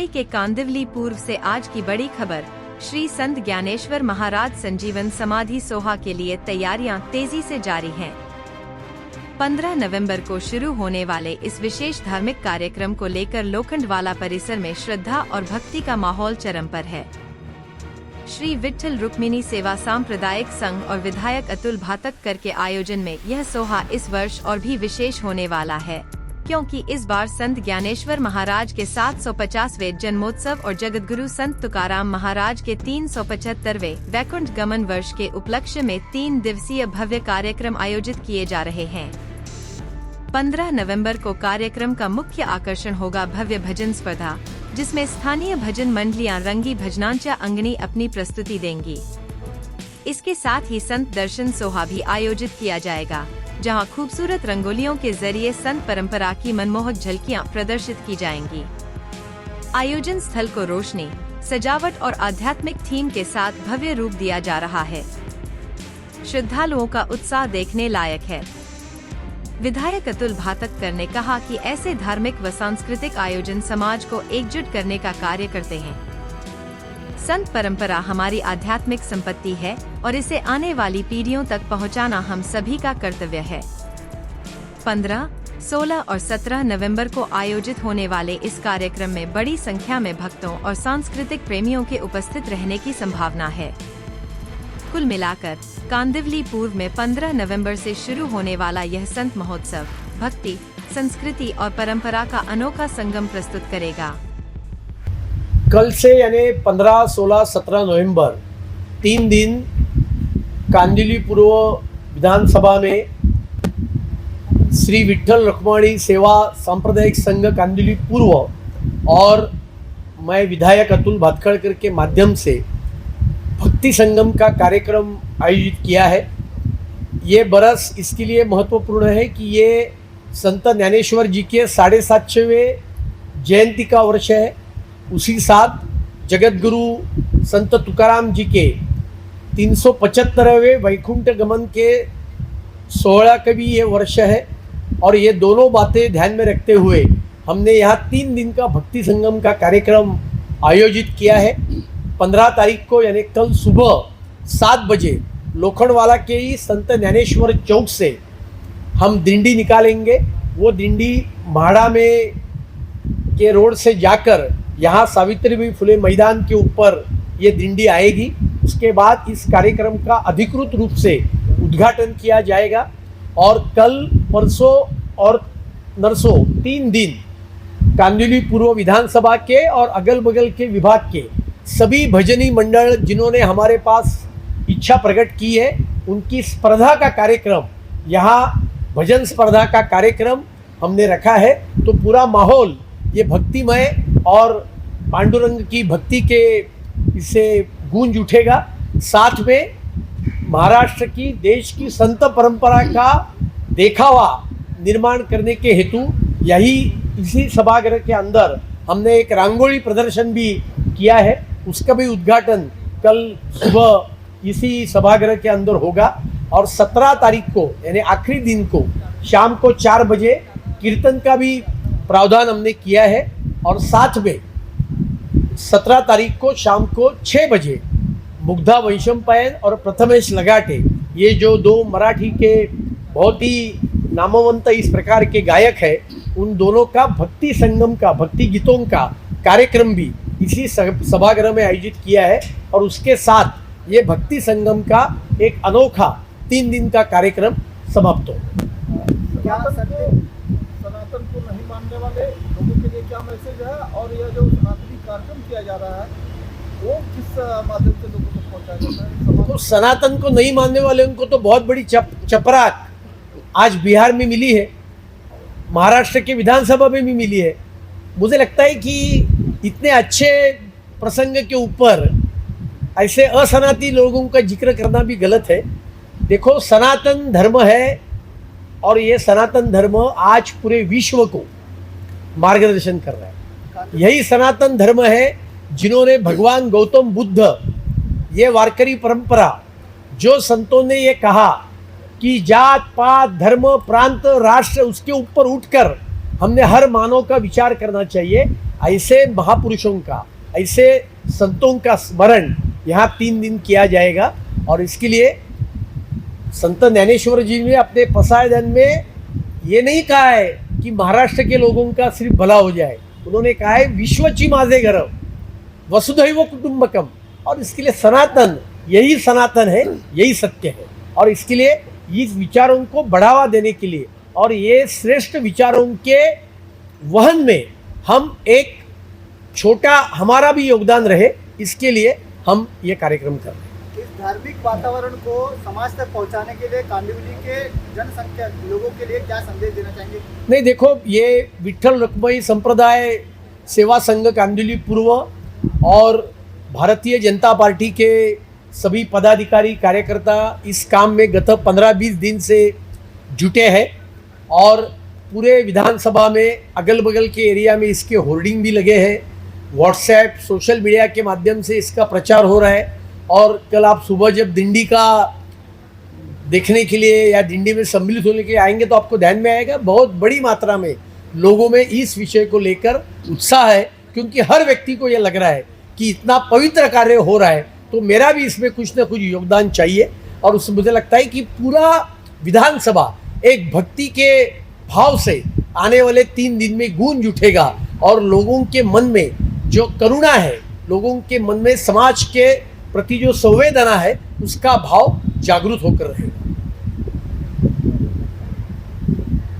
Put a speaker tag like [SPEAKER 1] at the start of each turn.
[SPEAKER 1] मुंबई के कांदिवली पूर्व से आज की बड़ी खबर। श्री संत ज्ञानेश्वर महाराज संजीवन समाधि सोहा के लिए तैयारियां तेजी से जारी हैं। 15 नवंबर को शुरू होने वाले इस विशेष धार्मिक कार्यक्रम को लेकर लोखंडवाला परिसर में श्रद्धा और भक्ति का माहौल चरम पर है। श्री विट्ठल रुक्मिणी सेवा सांप्रदायिक संघ और विधायक अतुल भातखकर के आयोजन में यह सोहा इस वर्ष और भी विशेष होने वाला है, क्योंकि इस बार संत ज्ञानेश्वर महाराज के 750वें जन्मोत्सव और जगतगुरु संत तुकाराम महाराज के 375वें वैकुंठ गमन वर्ष के उपलक्ष्य में 3 दिवसीय भव्य कार्यक्रम आयोजित किए जा रहे हैं। 15 नवंबर को कार्यक्रम का मुख्य आकर्षण होगा भव्य भजन स्पर्धा, जिसमें स्थानीय भजन मंडलियां रंगी भजनांचा अंगनी अपनी प्रस्तुति देंगी। इसके साथ ही संत दर्शन सोहा भी आयोजित किया जाएगा, जहां खूबसूरत रंगोलियों के जरिए संत परंपरा की मनमोहक झलकियां प्रदर्शित की जाएंगी। आयोजन स्थल को रोशनी, सजावट और आध्यात्मिक थीम के साथ भव्य रूप दिया जा रहा है। श्रद्धालुओं का उत्साह देखने लायक है। विधायक अतुल भातखकर ने कहा कि ऐसे धार्मिक व सांस्कृतिक आयोजन समाज को एकजुट करने का कार्य करते हैं। संत परंपरा हमारी आध्यात्मिक संपत्ति है और इसे आने वाली पीढ़ियों तक पहुंचाना हम सभी का कर्तव्य है। 15, 16 और 17 नवंबर को आयोजित होने वाले इस कार्यक्रम में बड़ी संख्या में भक्तों और सांस्कृतिक प्रेमियों के उपस्थित रहने की संभावना है। कुल मिलाकर कांदिवली पूर्व में 15 नवंबर से शुरू होने वाला यह संत महोत्सव भक्ति, संस्कृति और परंपरा का अनोखा संगम प्रस्तुत करेगा।
[SPEAKER 2] कल से यानी 15, 16, 17 नवंबर 3 दिन कांदिवली पूर्व विधानसभा में श्री विट्ठल रुक्मिणी सेवा सांप्रदायिक संघ कांदिवली पूर्व और मैं विधायक अतुल भातखकर के माध्यम से भक्ति संगम का कार्यक्रम आयोजित किया है। ये बरस इसके लिए महत्वपूर्ण है कि ये संत ज्ञानेश्वर जी के 750वें जयंती का वर्ष है। उसी साथ जगतगुरु संत तुकाराम जी के 375वें वैकुंठ गमन के 16 का भी ये वर्ष है। और ये दोनों बातें ध्यान में रखते हुए हमने यहाँ 3 दिन का भक्ति संगम का कार्यक्रम आयोजित किया है। 15 तारीख को यानी कल सुबह 7 बजे लोखंडवाला के ही संत ज्ञानेश्वर चौक से हम दिंडी निकालेंगे। वो दिंडी म्हाड़ा में के रोड से जाकर यहाँ सावित्रीबाई फुले मैदान के ऊपर ये दिंडी आएगी। उसके बाद इस कार्यक्रम का अधिकृत रूप से उद्घाटन किया जाएगा और कल, परसों और नरसों 3 दिन कांदिवली पूर्व विधानसभा के और अगल बगल के विभाग के सभी भजनी मंडल जिन्होंने हमारे पास इच्छा प्रकट की है, उनकी स्पर्धा का कार्यक्रम, यहाँ भजन स्पर्धा का कार्यक्रम हमने रखा है। तो पूरा माहौल ये भक्तिमय और पांडुरंग की भक्ति के इससे गूंज उठेगा। साथ में महाराष्ट्र की, देश की संत परंपरा का देखावा निर्माण करने के हेतु इसी सभागृह के अंदर हमने एक रंगोली प्रदर्शन भी किया है। उसका भी उद्घाटन कल सुबह इसी सभागृह के अंदर होगा। और 17 तारीख को यानी आखिरी दिन को शाम को 4 बजे कीर्तन का भी प्रावधान हमने किया है। और साथ में 17 तारीख को शाम को 6 बजे मुग्धा वैशंपायन और प्रथमेश लगाटे, ये जो 2 मराठी के बहुत ही नामवंत इस प्रकार के गायक है, उन दोनों का भक्ति संगम का, भक्ति गीतों का कार्यक्रम भी इसी सभागृह में आयोजित किया है। और उसके साथ ये भक्ति संगम का एक अनोखा 3 दिन का कार्यक्रम समाप्त हो।
[SPEAKER 3] क्या सनातन को नहीं मानने वाले लोगों के लिए क्या मैसेज है, और यह जो सनातनी कार्यक्रम किया जा रहा है वो किस माध्यम से लोगों को पहुंचाया जाता है?
[SPEAKER 2] तो सनातन को नहीं मानने वाले उनको तो बहुत बड़ी चपराक आज बिहार में मिली है, महाराष्ट्र के विधानसभा में भी मिली है। मुझे लगता है कि इतने अच्छे प्रसंग के ऊपर ऐसे असनाती लोगों का जिक्र करना भी गलत है। देखो, सनातन धर्म है और ये सनातन धर्म आज पूरे विश्व को मार्गदर्शन कर रहा है। यही सनातन धर्म है जिन्होंने भगवान गौतम बुद्ध, ये वारकरी परंपरा, जो संतों ने ये कहा कि जात पात धर्म प्रांत राष्ट्र उसके ऊपर उठकर हमने हर मानव का विचार करना चाहिए। ऐसे महापुरुषों का, ऐसे संतों का स्मरण यहाँ 3 दिन किया जाएगा। और इसके लिए संत ज्ञानेश्वर जी ने अपने पसायदान में ये नहीं कहा है कि महाराष्ट्र के लोगों का सिर्फ भला हो जाए, उन्होंने कहा है विश्वची माझे घर वसुधैव कुटुंबकम। और इसके लिए सनातन, यही सनातन है, यही सत्य है। और इसके लिए इस विचारों को बढ़ावा देने के लिए और ये श्रेष्ठ विचारों के वहन में हम एक छोटा हमारा भी योगदान रहे, इसके लिए हम ये कार्यक्रम कर रहे हैं।
[SPEAKER 3] इस धार्मिक वातावरण को समाज तक पहुंचाने के लिए कांदिवली के जनसंख्या लोगों के लिए क्या संदेश देना चाहेंगे?
[SPEAKER 2] नहीं, देखो, ये विठ्ठल रुक्मयी संप्रदाय सेवा संघ कांदिवली पूर्व और भारतीय जनता पार्टी के सभी पदाधिकारी कार्यकर्ता इस काम में गत 15-20 दिन से जुटे हैं। और पूरे विधानसभा में अगल बगल के एरिया में इसके होर्डिंग भी लगे हैं, व्हाट्सएप सोशल मीडिया के माध्यम से इसका प्रचार हो रहा है। और कल आप सुबह जब दिंडी का देखने के लिए या दिंडी में सम्मिलित होने के लिए आएंगे तो आपको ध्यान में आएगा बहुत बड़ी मात्रा में लोगों में इस विषय को लेकर उत्साह है, क्योंकि हर व्यक्ति को यह लग रहा है कि इतना पवित्र कार्य हो रहा है तो मेरा भी इसमें कुछ ना कुछ योगदान चाहिए। और उससे मुझे लगता है कि पूरा विधानसभा एक भक्ति के भाव से आने वाले 3 दिन में गूंज उठेगा और लोगों के मन में जो करुणा है, लोगों के मन में समाज के प्रति जो संवेदना है, उसका भाव जागृत होकर रहेगा।